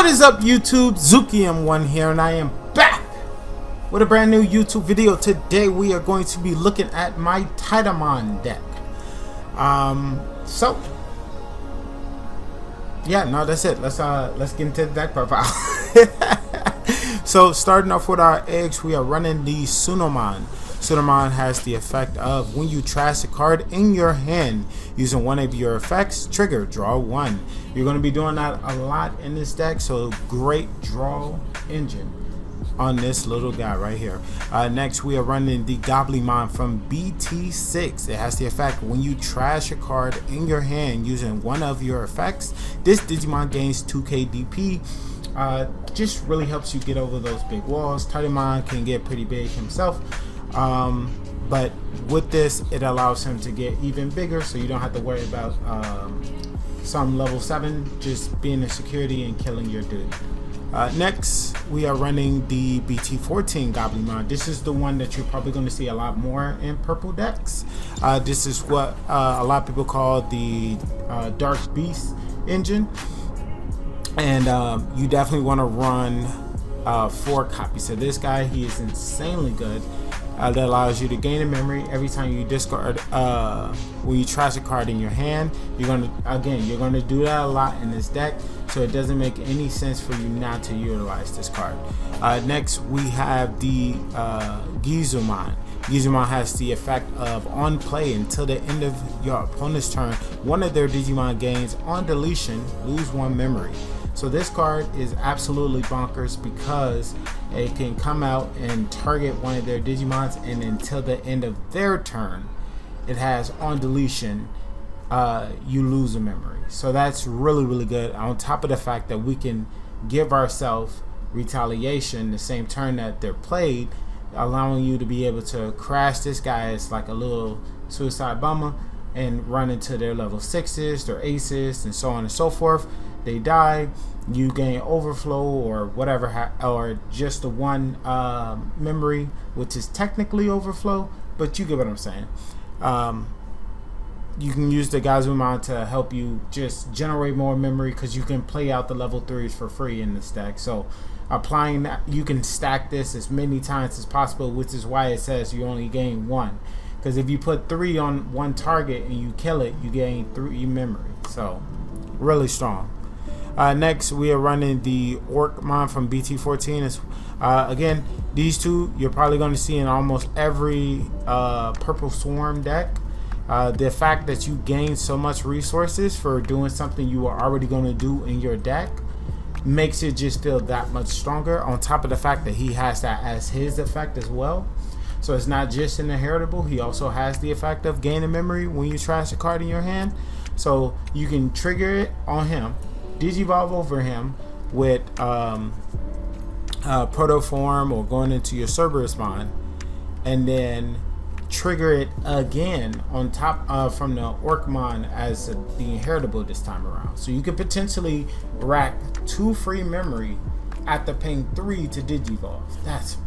What is up, YouTube? Zuki-M1 here, and I am back with a brand new YouTube video. Today we are going to be looking at my Titamon deck. That's it. Let's get into the deck profile. So starting off with our eggs, we are running the Titamon. Titamon has the effect of when you trash a card in your hand using one of your effects, trigger, draw one. You're going to be doing that a lot in this deck, so great draw engine on this little guy right here. Next, we are running the Goblin from BT6. It has the effect when you trash a card in your hand using one of your effects. This Digimon gains 2k DP. Just really helps you get over those big walls. Titamon can get pretty big himself. But with this, it allows him to get even bigger, so you don't have to worry about some level 7 just being in security and killing your dude. Next, we are running the BT14 Goblin. This is the one that you're probably going to see a lot more in purple decks. This is what a lot of people call the Dark Beast engine, and you definitely want to run 4 copies. So this guy, he is insanely good. That allows you to gain a memory every time you discard when you trash a card in your hand. You're gonna do that a lot in this deck, so it doesn't make any sense for you not to utilize this card. Next, we have the Gizumon. Gizumon has the effect of on play until the end of your opponent's turn, one of their Digimon gains on deletion, lose 1 memory. So this card is absolutely bonkers because it can come out and target one of their Digimons, and until the end of their turn, it has on deletion, you lose a memory. So that's really good, on top of the fact that we can give ourselves retaliation the same turn that they're played, allowing you to be able to crash this guy as like a little suicide bomber and run into their level 6s, their aces, and so on and so forth. They die, you gain overflow or whatever, or just the 1 memory, which is technically overflow, but you get what I'm saying. You can use the Gazumon to help you just generate more memory, because you can play out the level 3s for free in this deck. So applying that, you can stack this as many times as possible, which is why it says you only gain 1. Because if you put 3 on 1 target and you kill it, you gain 3 memory. So really strong. Next, we are running the Orcmon from BT14. Again, these two you're probably going to see in almost every Purple Swarm deck. The fact that you gain so much resources for doing something you are already going to do in your deck makes it just feel that much stronger, on top of the fact that he has that as his effect as well. So it's not just an inheritable, he also has the effect of gaining memory when you trash a card in your hand. So you can trigger it on him, Digivolve over him with Protoform or going into your Cerberus Mon, and then trigger it again on top from the Orcmon as the inheritable this time around. So you could potentially rack 2 free memory after paying 3 to Digivolve. That's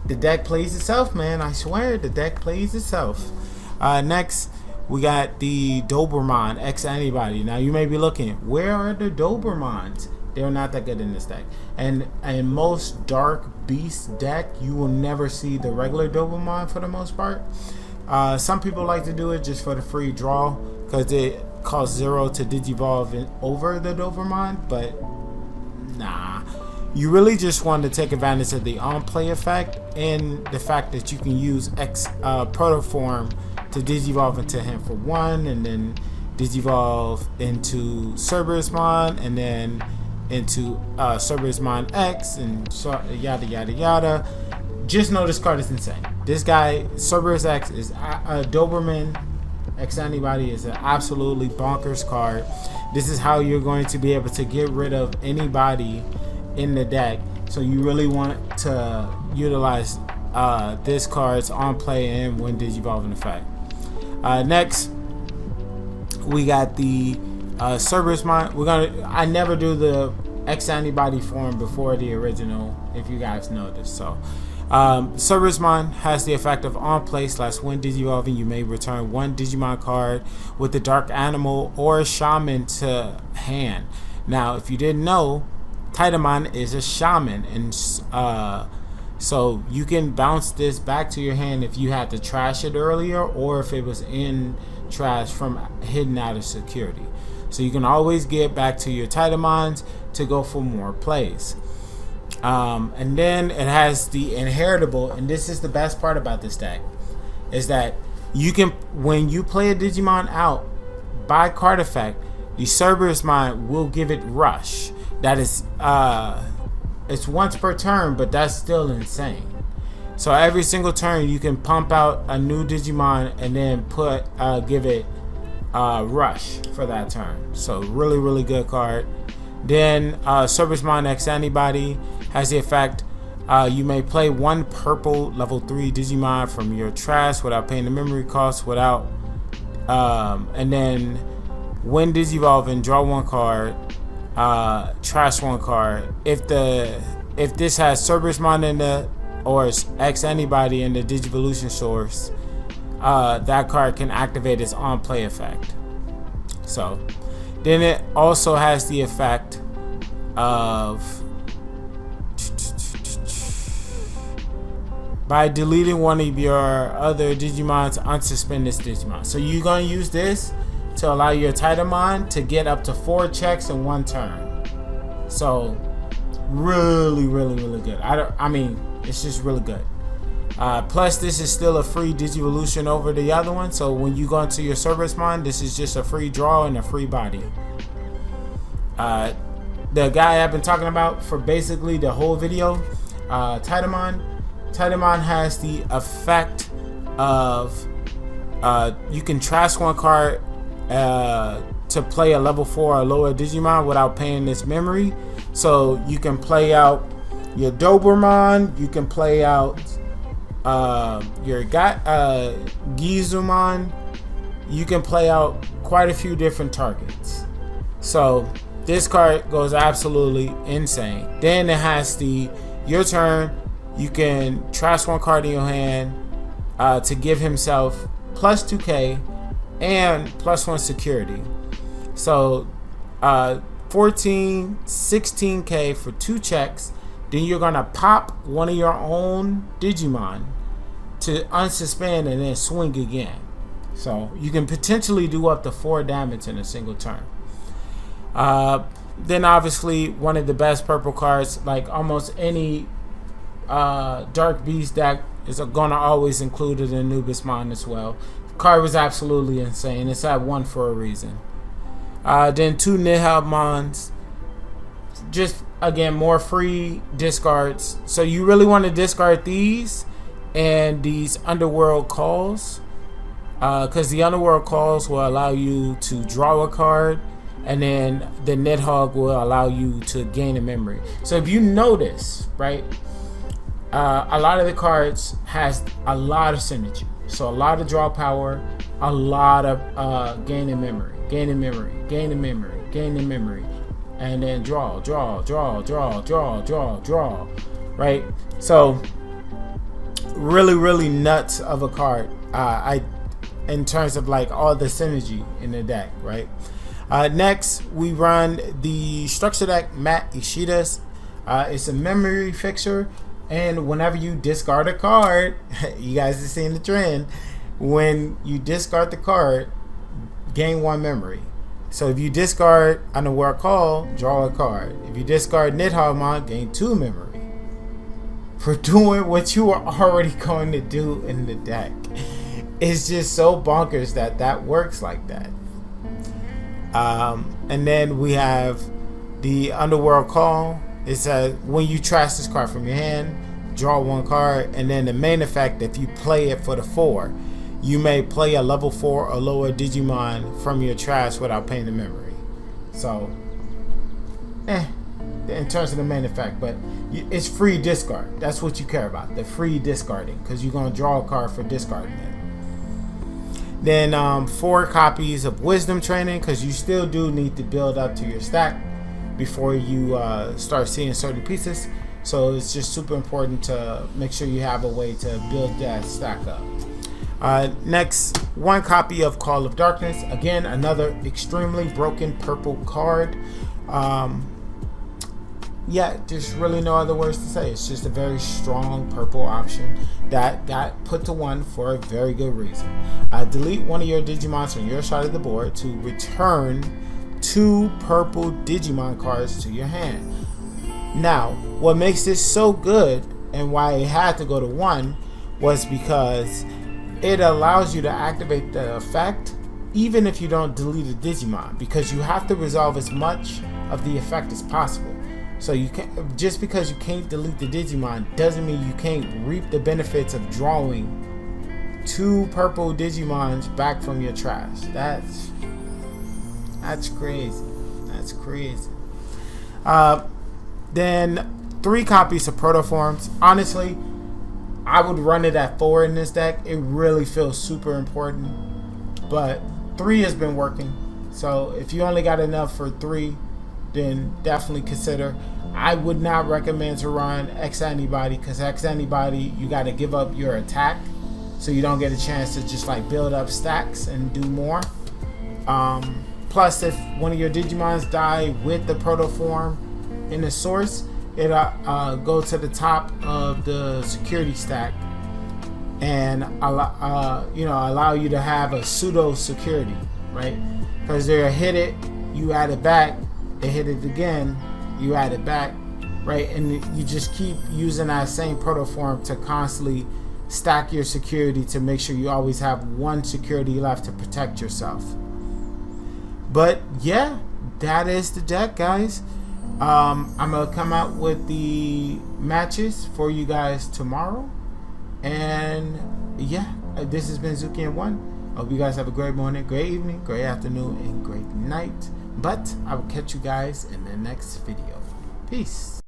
the deck plays itself, man. I swear the deck plays itself. Next, we got the Doberman X Antibody. Now you may be looking, where are the Dobermans? They're not that good in this deck. And in most Dark Beast deck, you will never see the regular Doberman for the most part. Some people like to do it just for the free draw, because it costs 0 to Digivolve over the Doberman, but nah. You really just want to take advantage of the on-play effect and the fact that you can use Protoform to Digivolve into him for 1, and then Digivolve into Cerberus Mon, and then into Cerberus Mon X, and so yada yada yada. Just know this card is insane. This guy, Cerberus X, is a Doberman X Antibody, is an absolutely bonkers card. This is how you're going to be able to get rid of anybody in the deck. So you really want to utilize this card's on play and when Digivolve in effect. Next, we got the Cerberus Mon. I never do the X Antibody form before the original, if you guys noticed. So Cerberus Mon has the effect of on play / when Digivolving, you may return 1 Digimon card with the Dark Animal or Shaman to hand. Now, if you didn't know, Titamon is a shaman, and so you can bounce this back to your hand if you had to trash it earlier, or if it was in trash from hidden out of security. So you can always get back to your Titamons to go for more plays. And then it has the inheritable, and this is the best part about this deck, is that you can, when you play a Digimon out by card effect, the Cerberus Mind will give it rush. That is, it's once per turn, but that's still insane. So every single turn you can pump out a new Digimon and then give it rush for that turn. So really good card. Then Cerberus Mind X Antibody has the effect, you may play one purple level 3 Digimon from your trash without paying the memory cost, without and then when Digivolving, draw one card, trash one card. If this has Cerberus Mind in the, or X Antibody in the Digivolution source, that card can activate its on play effect. So then it also has the effect of, by deleting one of your other Digimons, unsuspend this Digimon. So you're going to use this to allow your Titamon to get up to 4 checks in one turn. So really good. I mean, it's just really good. Plus, this is still a free Digivolution over the other one. So when you go into your Cerberus Mind, this is just a free draw and a free body. The guy I've been talking about for basically the whole video, Titamon has the effect of you can trash one card to play a level 4 or lower Digimon without paying this memory. So you can play out your Doberman, you can play out your Gizumon, you can play out quite a few different targets. So this card goes absolutely insane. Then it has your turn, you can trash one card in your hand to give himself plus 2k and plus 1 security. So 14, 16k for 2 checks. Then you're gonna pop one of your own Digimon to unsuspend and then swing again. So you can potentially do up to 4 damage in a single turn. Then obviously one of the best purple cards, like almost any Dark Beast deck is gonna always include it in Anubis Mind as well. The card was absolutely insane. It's at 1 for a reason. Then 2 Nihabmons. Just again, more free discards. So you really want to discard these and these Underworld Calls, because the Underworld Calls will allow you to draw a card, and then the Nidhogg will allow you to gain a memory. So if you notice, right, a lot of the cards has a lot of synergy. So a lot of draw power, a lot of gaining memory, and then draw, right? So really nuts of a card, in terms of like all the synergy in the deck, right? Next we run the structure deck Matt Ishida's. It's a memory fixer, and whenever you discard a card, you guys are seeing the trend, when you discard the card, gain 1 memory. So if you discard Underworld Call, draw a card. If you discard Nidhogg, gain 2 memory for doing what you are already going to do in the deck. It's just so bonkers that works like that. And then we have the Underworld Call. It says when you trash this card from your hand, draw 1 card, and then the main effect, if you play it for the 4, you may play a level 4 or lower Digimon from your trash without paying the memory. So, in terms of the main effect, but it's free discard. That's what you care about, the free discarding, because you're going to draw a card for discarding it. Then 4 copies of Wisdom Training, because you still do need to build up to your stack before you start seeing certain pieces. So it's just super important to make sure you have a way to build that stack up. Next, 1 copy of Call of Darkness. Again, another extremely broken purple card. Yeah, there's really no other words to say. It's just a very strong purple option that got put to 1 for a very good reason. Delete one of your Digimons from your side of the board to return 2 purple Digimon cards to your hand. Now, what makes this so good and why it had to go to 1 was because it allows you to activate the effect even if you don't delete a Digimon, because you have to resolve as much of the effect as possible. So you can't, just because you can't delete the Digimon doesn't mean you can't reap the benefits of drawing 2 purple Digimons back from your trash. That's crazy. That's crazy. Then 3 copies of Protoforms. Honestly, I would run it at 4 in this deck. It really feels super important, but 3 has been working. So if you only got enough for 3, then definitely consider. I would not recommend to run X Antibody, because X Antibody, you got to give up your attack, so you don't get a chance to just like build up stacks and do more. Plus, if one of your Digimons die with the Protoform in the source, it'll go to the top of the security stack and allow you to have a pseudo security, right? Because they'll hit it, you add it back, they hit it again, you add it back, right? And you just keep using that same Protoform to constantly stack your security to make sure you always have 1 security left to protect yourself. But yeah, that is the deck, guys. I'm gonna come out with the matches for you guys tomorrow, and yeah, this has been Zukian1. Hope you guys have a great morning, great evening, great afternoon, and great night. But I will catch you guys in the next video. Peace.